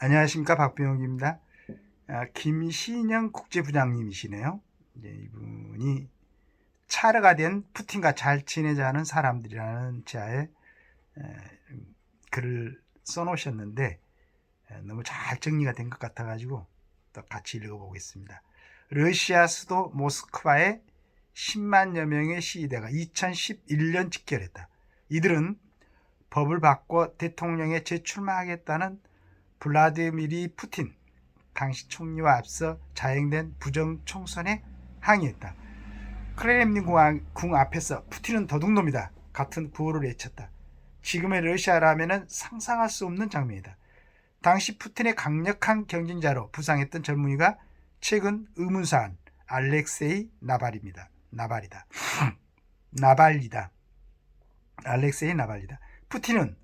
안녕하십니까, 박병욱입니다. 김신영 국제부장님이시네요. 이제 이분이 차르가 된 푸틴과 잘 지내자는 사람들이라는 제의 글을 써놓으셨는데 너무 잘 정리가 된 것 같아가지고 또 같이 읽어보겠습니다. 러시아 수도 모스크바에 10만여 명의 시위대가 2011년 집결했다. 이들은 법을 바꿔 대통령에 재출마하겠다는 블라디미르 푸틴 당시 총리와 앞서 자행된 부정총선에 항의했다. 크렘린 궁 앞에서 푸틴은 도둑놈이다 같은 구호를 외쳤다. 지금의 러시아라면 상상할 수 없는 장면이다. 당시 푸틴의 강력한 경쟁자로 부상했던 젊은이가 최근 의문사한 알렉세이 나발리다. 알렉세이 나발리다. 푸틴은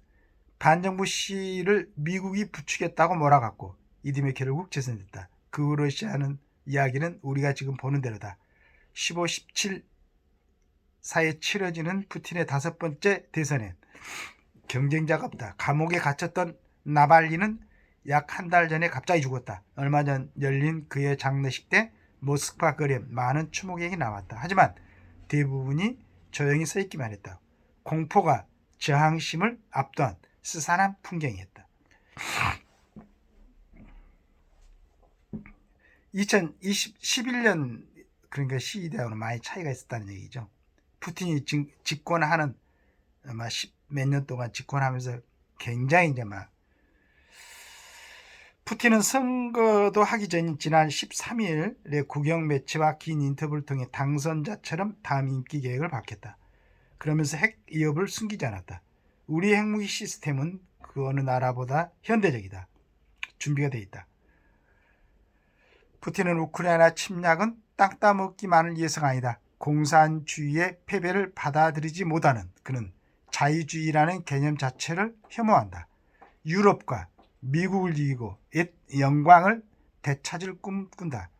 반정부 시위를 미국이 부추겼다고 몰아갔고 이듬해 결국 재선됐다. 그 후 러시아는 이야기는 우리가 지금 보는 대로다. 15, 17 사이에 치러지는 푸틴의 5번째 대선엔 경쟁자가 없다. 감옥에 갇혔던 나발리는 약 한 달 전에 갑자기 죽었다. 얼마 전 열린 그의 장례식 때 모스크바 거리에 많은 추모객이 나왔다. 하지만 대부분이 조용히 서 있기만 했다. 공포가 저항심을 압도한 스산한 풍경이었다. 2011년 그러니까 시위대하고는 많이 차이가 있었다는 얘기죠. 푸틴이 집권하는 아마 10몇 년 동안 집권하면서 굉장히 이제 푸틴은 선거도 하기 전 지난 13일에 국영 매체와 긴 인터뷰를 통해 당선자처럼 다음 임기 계획을 밝혔다. 그러면서 핵 위협을 숨기지 않았다. 우리 핵무기 시스템은 그 어느 나라보다 현대적이다. 준비가 되어 있다. 푸틴은 우크라이나 침략은 땅 따먹기만을 위해서가 아니다. 공산주의의 패배를 받아들이지 못하는 그는 자유주의라는 개념 자체를 혐오한다. 유럽과 미국을 이기고 옛 영광을 되찾기를 꿈꾼다.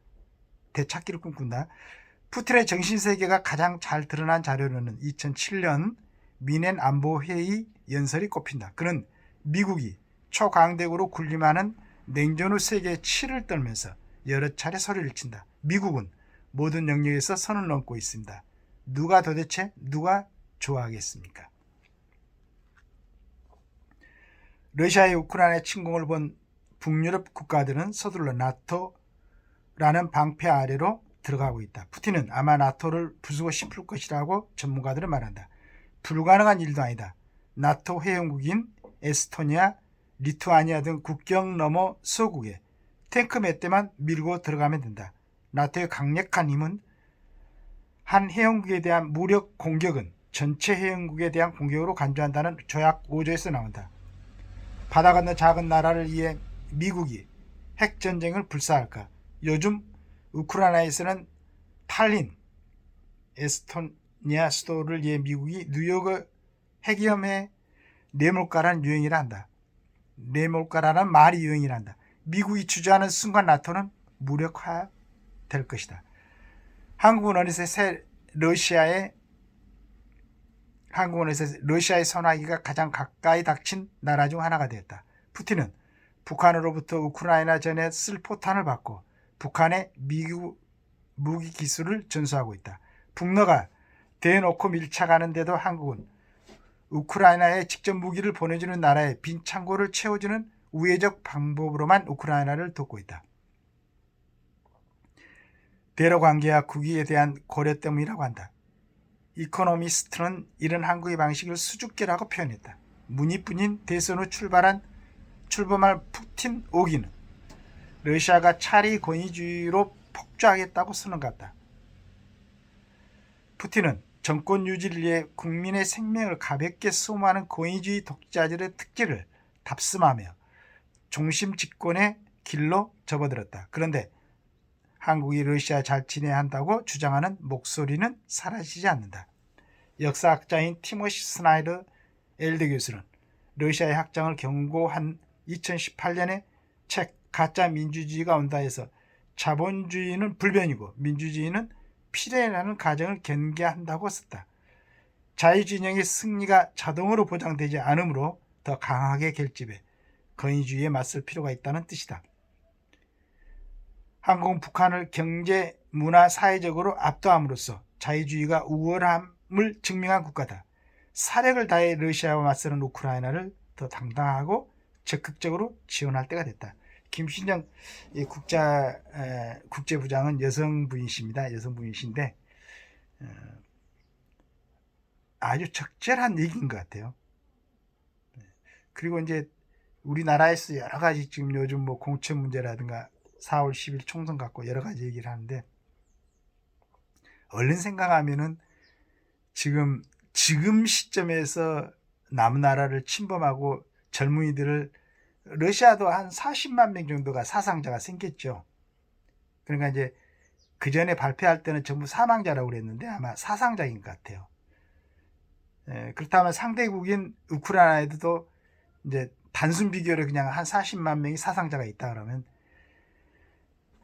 푸틴의 정신세계가 가장 잘 드러난 자료로는 2007년 미넨 안보회의 연설이 꼽힌다. 그는 미국이 초강대국으로 군림하는 냉전 후 세계의 치를 떨면서 여러 차례 소리를 친다. 미국은 모든 영역에서 선을 넘고 있습니다. 누가 좋아하겠습니까? 러시아의 우크라이나 침공을 본 북유럽 국가들은 서둘러 나토라는 방패 아래로 들어가고 있다. 푸틴은 아마 나토를 부수고 싶을 것이라고 전문가들은 말한다. 불가능한 일도 아니다. 나토 회원국인 에스토니아, 리투아니아 등 국경 너머 서구에 탱크 몇 대만 밀고 들어가면 된다. 나토의 강력한 힘은 한 회원국에 대한 무력 공격은 전체 회원국에 대한 공격으로 간주한다는 조약 5조에서 나온다. 바다 건너 작은 나라를 위해 미국이 핵전쟁을 불사할까? 요즘 우크라이나에서는 탈린, 에스토니아 수도를 위해 미국이 뉴욕을 핵위험에 내몰까라는 유행이라 한다. 내몰까라는 말이 유행이라 한다. 미국이 주저하는 순간 나토는 무력화될 것이다. 한국은 어느새 러시아의 선화기가 가장 가까이 닥친 나라 중 하나가 되었다. 푸틴은 북한으로부터 우크라이나 전에 쓸 포탄을 받고 북한의 미국 무기 기술을 전수하고 있다. 북러가 대놓고 밀착하는데도 한국은 우크라이나에 직접 무기를 보내주는 나라의 빈 창고를 채워주는 우회적 방법으로만 우크라이나를 돕고 있다. 대러 관계와 국위에 대한 고려 때문이라고 한다. 이코노미스트는 이런 한국의 방식을 수줍게라고 표현했다. 문이뿐인 대선 후 출범할 푸틴 5기는 러시아가 차리 권위주의로 폭주하겠다고 선언했다. 푸틴은 정권 유지를 위해 국민의 생명을 가볍게 소모하는 권위주의 독자들의 특질을 답습하며 종심 집권의 길로 접어들었다. 그런데 한국이 러시아 잘 지내야 한다고 주장하는 목소리는 사라지지 않는다. 역사학자인 티모시 스나이더 엘드 교수는 러시아의 확장을 경고한 2018년에 책 가짜 민주주의가 온다 해서 자본주의는 불변이고 민주주의는 필연이라는 가정을 견개한다고 썼다. 자유진영의 승리가 자동으로 보장되지 않으므로 더 강하게 결집해 권위주의에 맞설 필요가 있다는 뜻이다. 한국은 북한을 경제, 문화, 사회적으로 압도함으로써 자유주의가 우월함을 증명한 국가다. 사력을 다해 러시아와 맞서는 우크라이나를 더 당당하고 적극적으로 지원할 때가 됐다. 김신영 국제부장은 여성분이십니다. 여성분이신데 아주 적절한 얘기인 것 같아요. 그리고 이제 우리나라에서 여러 가지 지금 요즘 뭐 공천 문제라든가 4월 10일 총선 갖고 여러 가지 얘기를 하는데 얼른 생각하면은 지금 시점에서 남나라를 침범하고 젊은이들을 러시아도 한 40만 명 정도가 사상자가 생겼죠. 그러니까 이제 그 전에 발표할 때는 전부 사망자라고 그랬는데 아마 사상자인 것 같아요. 그렇다면 상대국인 우크라이나에도 이제 단순 비교로 그냥 한 40만 명이 사상자가 있다 그러면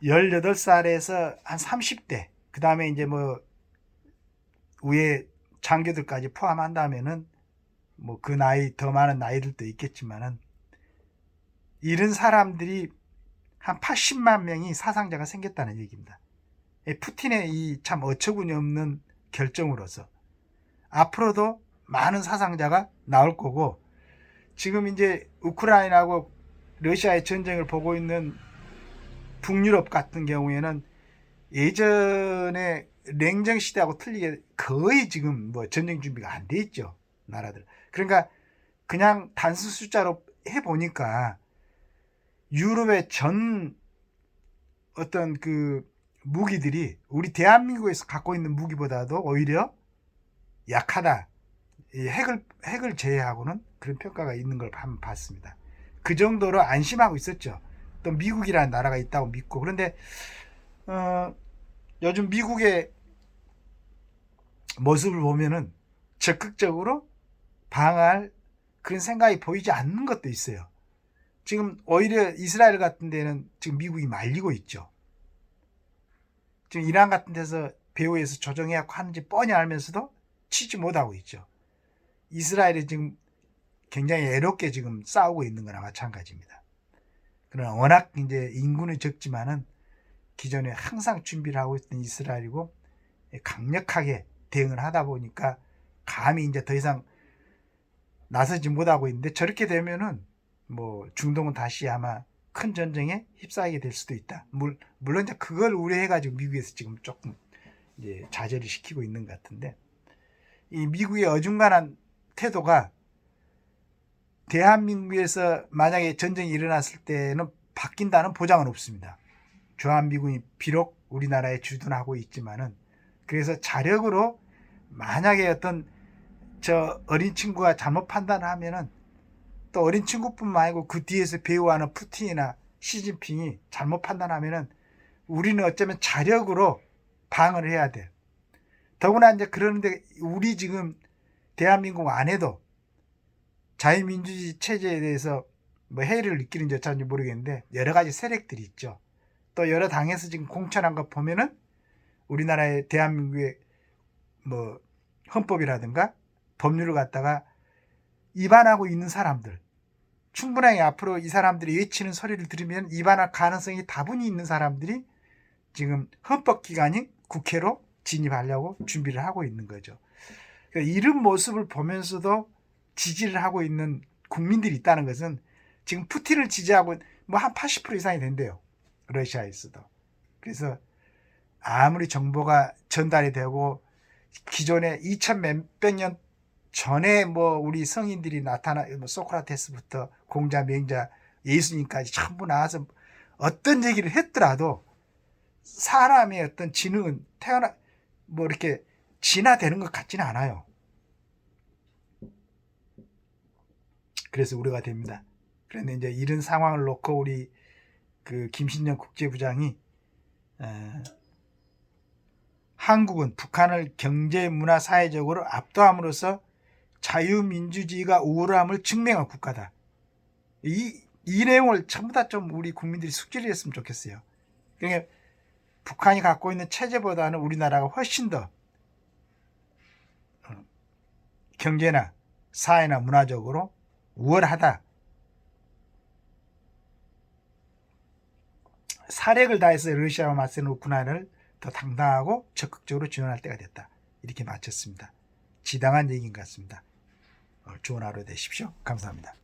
18살에서 한 30대 그 다음에 이제 뭐 위에 장교들까지 포함한다면은 뭐 그 나이 더 많은 나이들도 있겠지만은 이런 사람들이 한 80만 명이 사상자가 생겼다는 얘기입니다. 푸틴의 이 참 어처구니 없는 결정으로서 앞으로도 많은 사상자가 나올 거고 지금 이제 우크라이나하고 러시아의 전쟁을 보고 있는 북유럽 같은 경우에는 예전에 냉전 시대하고 틀리게 거의 지금 뭐 전쟁 준비가 안 돼 있죠. 나라들. 그러니까 그냥 단순 숫자로 해보니까 유럽의 전 어떤 그 무기들이 우리 대한민국에서 갖고 있는 무기보다도 오히려 약하다. 이 핵을 제외하고는 그런 평가가 있는 걸 한번 봤습니다. 그 정도로 안심하고 있었죠. 또 미국이라는 나라가 있다고 믿고. 그런데 요즘 미국의 모습을 보면은 적극적으로 방어할 그런 생각이 보이지 않는 것도 있어요. 지금 오히려 이스라엘 같은 데는 지금 미국이 말리고 있죠. 지금 이란 같은 데서 배후에서 조정해갖고 하는지 뻔히 알면서도 치지 못하고 있죠. 이스라엘이 지금 굉장히 애롭게 지금 싸우고 있는 거나 마찬가지입니다. 그러나 워낙 이제 인구는 적지만은 기존에 항상 준비를 하고 있던 이스라엘이고 강력하게 대응을 하다 보니까 감히 이제 더 이상 나서지 못하고 있는데 저렇게 되면은 뭐 중동은 다시 아마 큰 전쟁에 휩싸이게 될 수도 있다. 물론 이제 그걸 우려해가지고 미국에서 지금 조금 이제 자제를 시키고 있는 것 같은데 이 미국의 어중간한 태도가 대한민국에서 만약에 전쟁이 일어났을 때는 바뀐다는 보장은 없습니다. 주한미군이 비록 우리나라에 주둔하고 있지만은 그래서 자력으로 만약에 어떤 저 어린 친구가 잘못 판단하면은 또 어린 친구뿐만 아니고 그 뒤에서 배후하는 푸틴이나 시진핑이 잘못 판단하면은 우리는 어쩌면 자력으로 방어를 해야 돼. 더구나 이제 그러는데 우리 지금 대한민국 안에도 자유민주주의 체제에 대해서 뭐 해이를 느끼는지 어쩐지 모르겠는데 여러 가지 세력들이 있죠. 또 여러 당에서 지금 공천한 거 보면은 우리나라의 대한민국의 뭐 헌법이라든가 법률을 갖다가 위반하고 있는 사람들 충분하게 앞으로 이 사람들이 외치는 소리를 들으면 위반할 가능성이 다분히 있는 사람들이 지금 헌법기관인 국회로 진입하려고 준비를 하고 있는 거죠. 그러니까 이런 모습을 보면서도 지지를 하고 있는 국민들이 있다는 것은 지금 푸틴을 지지하고 뭐 한 80% 이상이 된대요. 러시아에서도. 그래서 아무리 정보가 전달이 되고 기존에 2000 몇백 년 전에 뭐 우리 성인들이 뭐 소크라테스부터 공자, 맹자, 예수님까지 전부 나와서 어떤 얘기를 했더라도 사람의 어떤 지능은 뭐 이렇게 진화되는 것 같지는 않아요. 그래서 우려가 됩니다. 그런데 이제 이런 상황을 놓고 우리 그 김신영 국제부장이 한국은 북한을 경제, 문화, 사회적으로 압도함으로써 자유민주주의가 우월함을 증명한 국가다. 이 내용을 전부 다 좀 우리 국민들이 숙지를 했으면 좋겠어요. 그러니까 북한이 갖고 있는 체제보다는 우리나라가 훨씬 더 경제나 사회나 문화적으로 우월하다. 사력을 다해서 러시아와 맞서는 우크라이나를 더 당당하고 적극적으로 지원할 때가 됐다. 이렇게 마쳤습니다. 지당한 얘기인 것 같습니다. 좋은 하루 되십시오. 감사합니다.